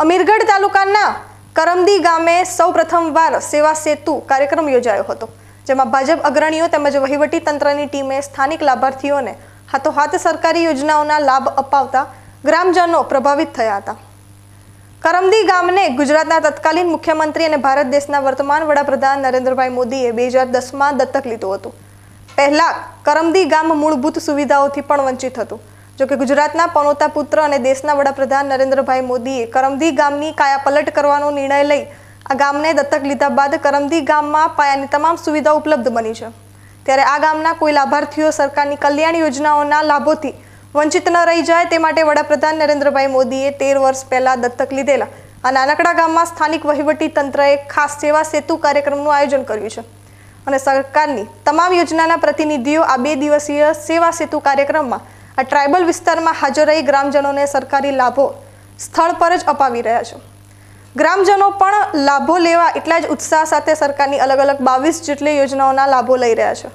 અમીરગઢ તાલુકાના કરમદી ગામે સૌ પ્રથમવાર સેવા સેતુ કાર્યક્રમ યોજાયો હતો, જેમાં ભાજપ અગ્રણીઓ તેમજ વહીવટી તંત્રની ટીમે સ્થાનિક લાભાર્થીઓને હાથોહાથ સરકારી યોજનાઓના લાભ અપાવતા ગ્રામજનો પ્રભાવિત થયા હતા। કરમદી ગામને ગુજરાતના તત્કાલીન મુખ્યમંત્રી અને ભારત દેશના વર્તમાન વડાપ્રધાન નરેન્દ્રભાઈ મોદીએ 2010માં દત્તક લીધું હતું। પહેલા કરમદી ગામ મૂળભૂત સુવિધાઓથી પણ વંચિત હતું। જો કે ગુજરાતના પનોતા પુત્ર અને દેશના વડાપ્રધાન નરેન્દ્રભાઈ મોદીએ કરમદી ગામની કાયાપલટ કરવાનો નિર્ણય લઈ આ ગામને દત્તક લીધા બાદ કરમદી ગામમાં પાયાની તમામ સુવિધાઓ ઉપલબ્ધ બની છે। ત્યારે આ ગામના કોઈ લાભાર્થીઓ સરકારની કલ્યાણ યોજનાઓના લાભોથી વંચિત ન રહી જાય તે માટે વડાપ્રધાન નરેન્દ્રભાઈ મોદીએ 13 વર્ષ પહેલા દત્તક લીધેલા આ નાનકડા ગામમાં સ્થાનિક વહીવટી તંત્રએ ખાસ સેવા સેતુ કાર્યક્રમનું આયોજન કર્યું છે અને સરકારની તમામ યોજનાના પ્રતિનિધિઓ આ 2 દિવસીય સેવા સેતુ કાર્યક્રમમાં આ ટ્રાઇબલ વિસ્તારમાં હાજર રહી ગ્રામજનોને સરકારી લાભો સ્થળ પર જ અપાવી રહ્યા છે। ગ્રામજનો પણ લાભો લેવા એટલા જ ઉત્સાહ સાથે સરકારની અલગ અલગ 22 જેટલી યોજનાઓના લાભો લઈ રહ્યા છે।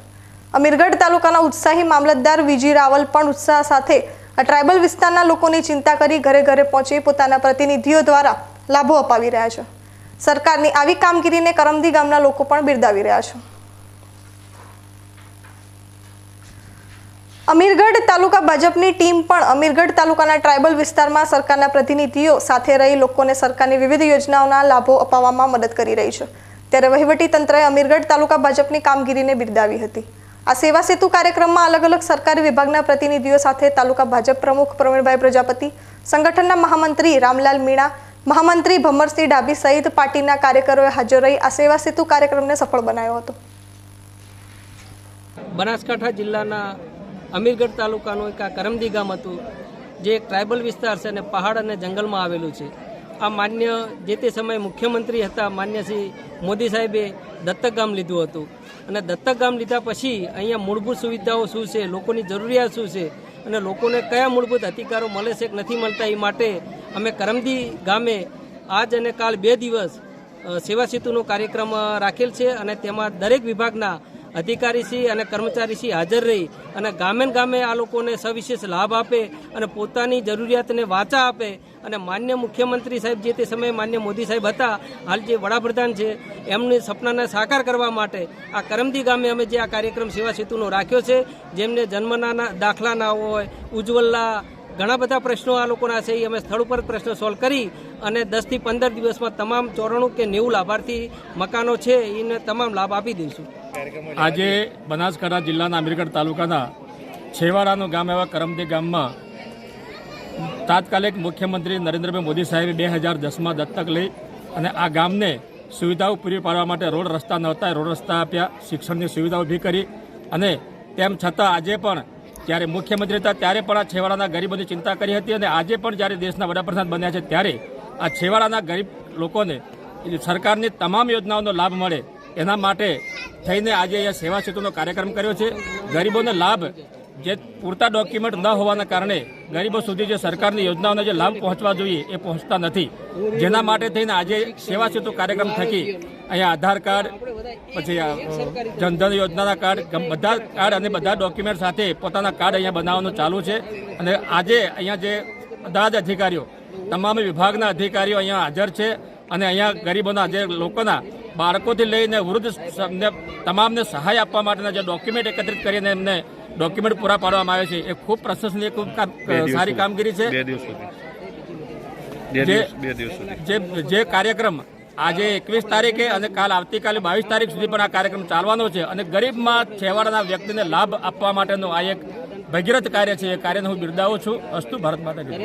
અમીરગઢ તાલુકાના ઉત્સાહી મામલતદાર વિજી રાવલ પણ ઉત્સાહ સાથે આ ટ્રાઇબલ વિસ્તારના લોકોની ચિંતા કરી ઘરે ઘરે પહોંચી પોતાના પ્રતિનિધિઓ દ્વારા લાભો અપાવી રહ્યા છે। સરકારની આવી કામગીરીને કરમદી ગામના લોકો પણ બિરદાવી રહ્યા છે। અમીરગઢ તાલુકા ભાજપની ટીમ પણ અમીરગઢ તાલુકાના ટ્રાઇબલ વિસ્તારમાં સરકારના પ્રતિનિધિઓ સાથે રહી લોકોને સરકારની વિવિધ યોજનાઓના લાભો અપાવવામાં મદદ કરી રહી છે। ત્યારે વહીવટી તંત્રએ અમીરગઢ તાલુકા ભાજપની કામગીરીને બિરદાવી હતી। આ સેવા સેતુ કાર્યક્રમમાં અલગ અલગ સરકારી વિભાગના પ્રતિનિધિઓ સાથે તાલુકા ભાજપ પ્રમુખ પ્રવીણભાઈ પ્રજાપતિ, સંગઠનના મહામંત્રી રામલાલ મીણા, મહામંત્રી ભમરસિંહ ડાભી સહિત પાર્ટીના કાર્યકરોએ હાજર રહી આ સેવા સેતુ કાર્યક્રમને સફળ બનાવ્યો હતો। બનાસકાંઠા જિલ્લાના અમીરગઢ તાલુકાનું એક આ કરમદી ગામ હતું, જે એક ટ્રાઇબલ વિસ્તાર છે અને પહાડ અને જંગલમાં આવેલું છે। આ માન્ય જે તે સમયે મુખ્યમંત્રી હતા માન્ય શ્રી મોદી સાહેબે દત્તક ગામ લીધું હતું અને દત્તક ગામ લીધા પછી અહીંયા મૂળભૂત સુવિધાઓ શું છે, લોકોની જરૂરિયાત શું છે અને લોકોને કયા મૂળભૂત અધિકારો મળે છે કે નથી મળતા, એ માટે અમે કરમદી ગામે આજ અને કાલ 2 દિવસ સેવા સેતુનો કાર્યક્રમ રાખેલ છે અને તેમાં દરેક વિભાગના અધિકારીશ્રી અને કર્મચારીશ્રી હાજર રહી અને ગામે ગામે આ લોકોને સવિશેષ લાભ આપે અને પોતાની જરૂરિયાતને વાચા આપે અને માન્ય મુખ્યમંત્રી સાહેબ જે તે સમયે માન્ય મોદી સાહેબ હતા, હાલ જે વડાપ્રધાન છે, એમની સપનાને સાકાર કરવા માટે આ કરમદી ગામે અમે જે આ કાર્યક્રમ સેવા સેતુનો રાખ્યો છે, જેમને જન્મના દાખલા ના હોય, ઉજ્જવલા ઘણા બધા પ્રશ્નો આ લોકોના છે, એ અમે સ્થળ ઉપર પ્રશ્ન સોલ્વ કરી અને 10 થી 15 દિવસમાં તમામ 94 કે 90 લાભાર્થી મકાનો છે એને તમામ લાભ આપી દઈશું। આજે બનાસકાંઠા જિલ્લાના અમીરગઢ તાલુકાના છેવાડાનું ગામ એવા કરમદી ગામમાં તાત્કાલિક મુખ્યમંત્રી નરેન્દ્રભાઈ મોદી સાહેબે 2010માં દત્તક લઈ અને આ ગામને સુવિધાઓ પૂરી પાડવા માટે રોડ રસ્તા નહોતા, રોડ રસ્તા આપ્યા, શિક્ષણની સુવિધાઓ ઊભી કરી અને તેમ છતાં આજે પણ જ્યારે મુખ્યમંત્રી હતા ત્યારે પણ આ છેવાડાના ગરીબોની ચિંતા કરી હતી અને આજે પણ જ્યારે દેશના વડાપ્રધાન બન્યા છે ત્યારે આ છેવાડાના ગરીબ લોકોને સરકારની તમામ યોજનાઓનો લાભ મળે એના માટે થઈને આજે અહીંયા સેવા સેતુનો કાર્યક્રમ કર્યો છે। ગરીબોને લાભ જે પૂરતા ડોક્યુમેન્ટ ન હોવાના કારણે ગરીબો સુધી જે સરકારની યોજનાઓનો જે લાભ પહોંચવા જોઈએ એ પહોંચતા નથી, જેના માટે થઈને આજે સેવા સેતુ કાર્યક્રમ થકી અહીંયા આધાર કાર્ડ, પછી જનધન યોજનાના કાર્ડ, બધા કાર્ડ અને બધા ડોક્યુમેન્ટ સાથે પોતાના કાર્ડ અહીંયા બનાવવાનું ચાલુ છે અને આજે અહીંયા જે બધા જ અધિકારીઓ, તમામ વિભાગના અધિકારીઓ અહીંયા હાજર છે અને અહીંયા ગરીબોના જે લોકોના બાળકોથી લઈને વૃદ્ધ તમામને સહાય આપવા માટેના જે ડોક્યુમેન્ટ એકત્રિત કરીને એમને ડોક્યુમેન્ટ પૂરા પાડવામાં આવે છે, એ ખૂબ પ્રશંસનીય, ખૂબ સારી કામગીરી છે। જે કાર્યક્રમ આજે 21 તારીખે અને કાલ આવતીકાલે 22 તારીખ સુધી પણ આ કાર્યક્રમ ચાલવાનો છે અને ગરીબમાં છેવાડાના વ્યક્તિને લાભ આપવા માટેનું આ એક ભગીરથ કાર્ય છે, એ કાર્યને હું બિરદાવું છું। અસ્તુ ભારત માતા।